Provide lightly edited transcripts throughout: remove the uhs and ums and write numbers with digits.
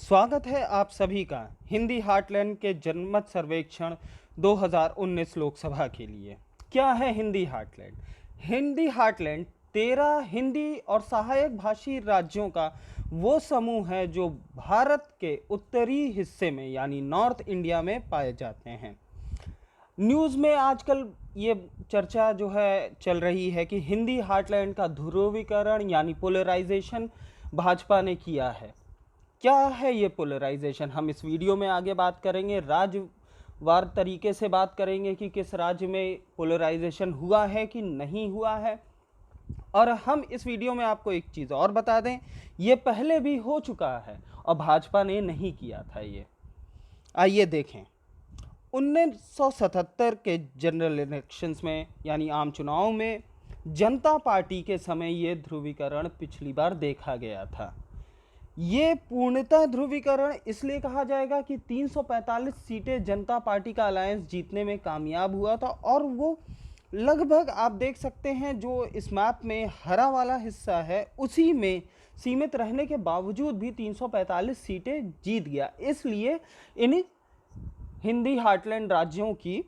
स्वागत है आप सभी का हिंदी हार्टलैंड के जनमत सर्वेक्षण 2019 लोकसभा के लिए। क्या है हिंदी हार्टलैंड? हिंदी हार्टलैंड 13 हिंदी और सहायक भाषी राज्यों का वो समूह है जो भारत के उत्तरी हिस्से में यानी नॉर्थ इंडिया में पाए जाते हैं। न्यूज़ में आजकल ये चर्चा जो है चल रही है कि हिंदी हार्टलैंड का ध्रुवीकरण यानी पोलराइजेशन भाजपा ने किया है। क्या है ये पोलराइजेशन? हम इस वीडियो में आगे बात करेंगे, राज्यवार तरीके से बात करेंगे कि किस राज्य में पोलराइजेशन हुआ है कि नहीं हुआ है। और हम इस वीडियो में आपको एक चीज़ और बता दें, ये पहले भी हो चुका है और भाजपा ने नहीं किया था ये। आइए देखें, 1977 के जनरल इलेक्शंस में यानी आम चुनाव में जनता पार्टी के समय ये ध्रुवीकरण पिछली बार देखा गया था। ये पूर्णतः ध्रुवीकरण इसलिए कहा जाएगा कि 345 सीटें जनता पार्टी का अलायंस जीतने में कामयाब हुआ था और वो लगभग आप देख सकते हैं जो इस मैप में हरा वाला हिस्सा है उसी में सीमित रहने के बावजूद भी 345 सीटें जीत गया। इसलिए इन हिंदी हार्टलैंड राज्यों की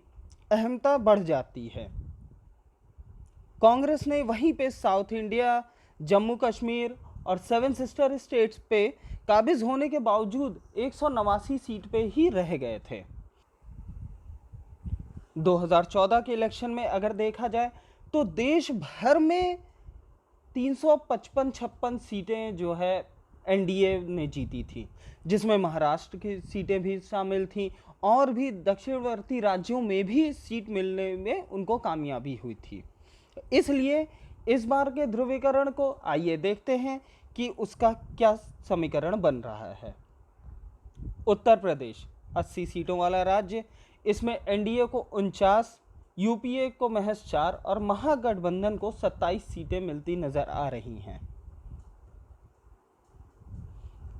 अहमता बढ़ जाती है। कांग्रेस ने वहीं पे साउथ इंडिया, जम्मू कश्मीर और 7 सिस्टर स्टेट्स पे काबिज होने के बावजूद 189 सीट पे ही रह गए थे। 2014 के इलेक्शन में अगर देखा जाए तो देश भर में 355-56 सीटें जो है एनडीए ने जीती थी, जिसमें महाराष्ट्र की सीटें भी शामिल थी और भी दक्षिणवर्ती राज्यों में भी सीट मिलने में उनको कामयाबी हुई थी। इसलिए इस बार के ध्रुवीकरण को आइए देखते हैं कि उसका क्या समीकरण बन रहा है। उत्तर प्रदेश 80 सीटों वाला राज्य, इसमें एनडीए को 49, यूपीए को महज 4 और महागठबंधन को 27 सीटें मिलती नजर आ रही हैं।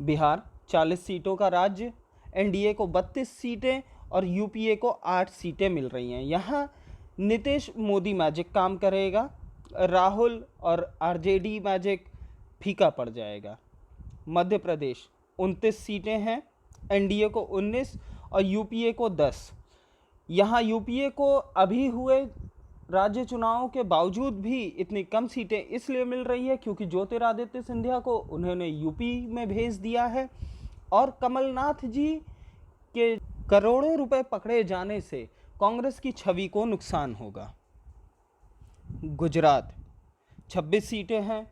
बिहार 40 सीटों का राज्य, एनडीए को 32 सीटें और यूपीए को 8 सीटें मिल रही हैं। यहाँ नीतीश मोदी मैजिक काम करेगा, राहुल और आरजेडी मैजिक फीका पड़ जाएगा। मध्य प्रदेश 29 सीटें हैं, एनडीए को 19 और यूपीए को 10। यहाँ यूपीए को अभी हुए राज्य चुनावों के बावजूद भी इतनी कम सीटें इसलिए मिल रही है क्योंकि ज्योतिरादित्य सिंधिया को उन्होंने यूपी में भेज दिया है और कमलनाथ जी के करोड़ों रुपए पकड़े जाने से कांग्रेस की छवि को नुकसान होगा। गुजरात 26 सीटें हैं,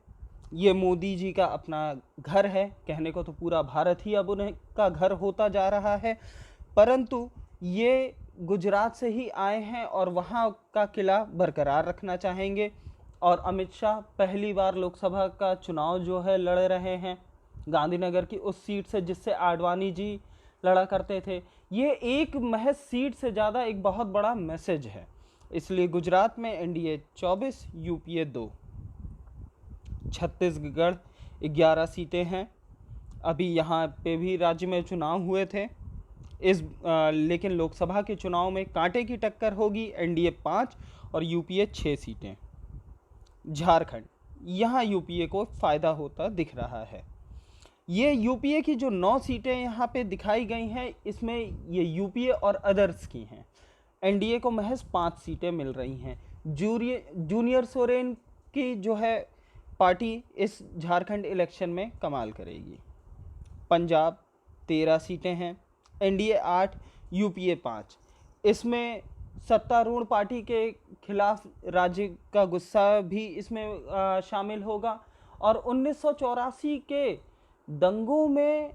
ये मोदी जी का अपना घर है, कहने को तो पूरा भारत ही अब उनका घर होता जा रहा है, परंतु ये गुजरात से ही आए हैं और वहाँ का किला बरकरार रखना चाहेंगे। और अमित शाह पहली बार लोकसभा का चुनाव जो है लड़ रहे हैं गांधीनगर की उस सीट से जिससे आडवाणी जी लड़ा करते थे। ये एक महज सीट से ज़्यादा एक बहुत बड़ा मैसेज है, इसलिए गुजरात में एनडीए 24, यूपीए 2। छत्तीसगढ़ 11 सीटें हैं, अभी यहाँ पे भी राज्य में चुनाव हुए थे लेकिन लोकसभा के चुनाव में कांटे की टक्कर होगी, एनडीए 5 और यूपीए 6 सीटें। झारखंड, यहाँ यूपीए को फ़ायदा होता दिख रहा है। ये यूपीए की जो 9 सीटें यहाँ पे दिखाई गई हैं, इसमें ये यूपीए और अदर्स की हैं। एनडीए को महज 5 सीटें मिल रही हैं। जूनियर सोरेन की जो है पार्टी इस झारखंड इलेक्शन में कमाल करेगी। पंजाब 13 सीटें हैं, एनडीए 8, यूपीए 5। इसमें सत्तारूढ़ पार्टी के खिलाफ राज्य का गुस्सा भी इसमें शामिल होगा और 1984 के दंगों में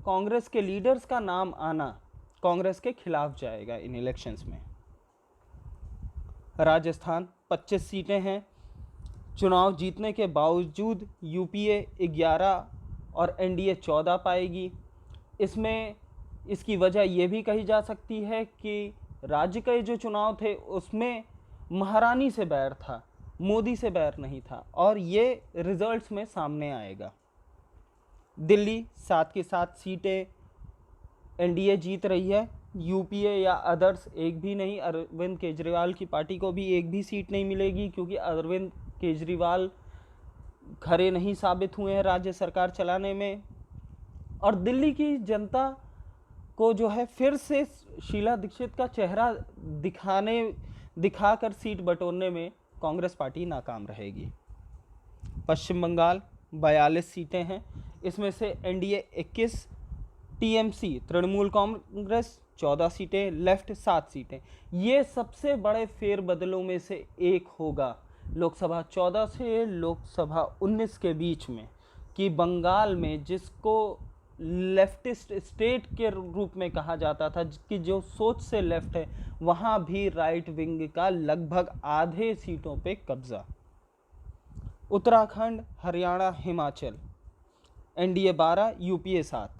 कांग्रेस के लीडर्स का नाम आना कांग्रेस के खिलाफ जाएगा इन इलेक्शंस में। राजस्थान 25 सीटें हैं, चुनाव जीतने के बावजूद यूपीए 11 और एनडीए 14 पाएगी। इसमें इसकी वजह यह भी कही जा सकती है कि राज्य के जो चुनाव थे उसमें महारानी से बैर था, मोदी से बैर नहीं था और ये रिजल्ट्स में सामने आएगा। दिल्ली 7 की 7 सीटें एनडीए जीत रही है, यूपीए या अदर्स एक भी नहीं। अरविंद केजरीवाल की पार्टी को भी एक भी सीट नहीं मिलेगी क्योंकि अरविंद केजरीवाल खरे नहीं साबित हुए हैं राज्य सरकार चलाने में। और दिल्ली की जनता को जो है फिर से शीला दीक्षित का चेहरा दिखाकर सीट बटोरने में कांग्रेस पार्टी नाकाम रहेगी। पश्चिम बंगाल 42 सीटें हैं, इसमें से एनडीए 21, टीएमसी तृणमूल कांग्रेस 14 सीटें, लेफ्ट 7 सीटें। ये सबसे बड़े फेरबदलों में से एक होगा लोकसभा 14 से लोकसभा 19 के बीच में, कि बंगाल में जिसको लेफ्टिस्ट स्टेट के रूप में कहा जाता था, कि जो सोच से लेफ्ट है, वहाँ भी राइट विंग का लगभग आधे सीटों पे कब्जा। Uttarakhand, Haryana, Himachal NDA 12, UPA 7।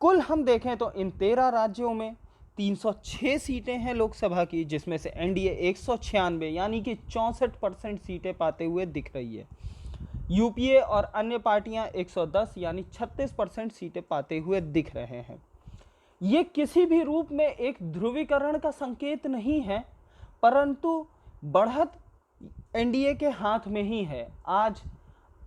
कुल हम देखें तो इन 13 राज्यों में 306 सीटें हैं लोकसभा की, जिसमें से एनडीए 196 यानी कि 64% सीटें पाते हुए दिख रही है। यूपीए और अन्य पार्टियां 110 यानी 36% सीटें पाते हुए दिख रहे हैं। ये किसी भी रूप में एक ध्रुवीकरण का संकेत नहीं है, परंतु बढ़त एनडीए के हाथ में ही है। आज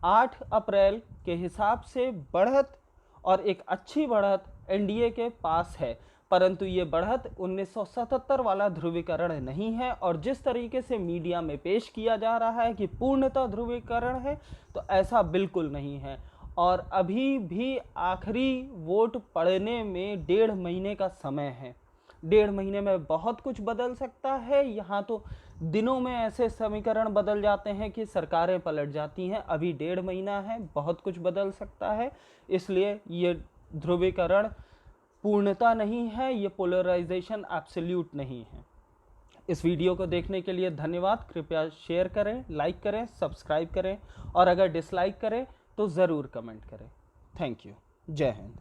8 अप्रैल के हिसाब से बढ़त, और एक अच्छी बढ़त एनडीए के पास है, परंतु ये बढ़त 1977 वाला ध्रुवीकरण नहीं है। और जिस तरीके से मीडिया में पेश किया जा रहा है कि पूर्णतः ध्रुवीकरण है, तो ऐसा बिल्कुल नहीं है। और अभी भी आखिरी वोट पड़ने में 1.5 महीने का समय है। 1.5 महीने में बहुत कुछ बदल सकता है। यहाँ तो दिनों में ऐसे समीकरण बदल जाते हैं कि सरकारें पलट जाती हैं। अभी 1.5 महीना है, बहुत कुछ बदल सकता है। इसलिए ये ध्रुवीकरण पूर्णता नहीं है, ये पोलराइजेशन एब्सोल्यूट नहीं है। इस वीडियो को देखने के लिए धन्यवाद। कृपया शेयर करें, लाइक करें, सब्सक्राइब करें, और अगर डिसलाइक करें तो ज़रूर कमेंट करें। Thank you. जय हिंद।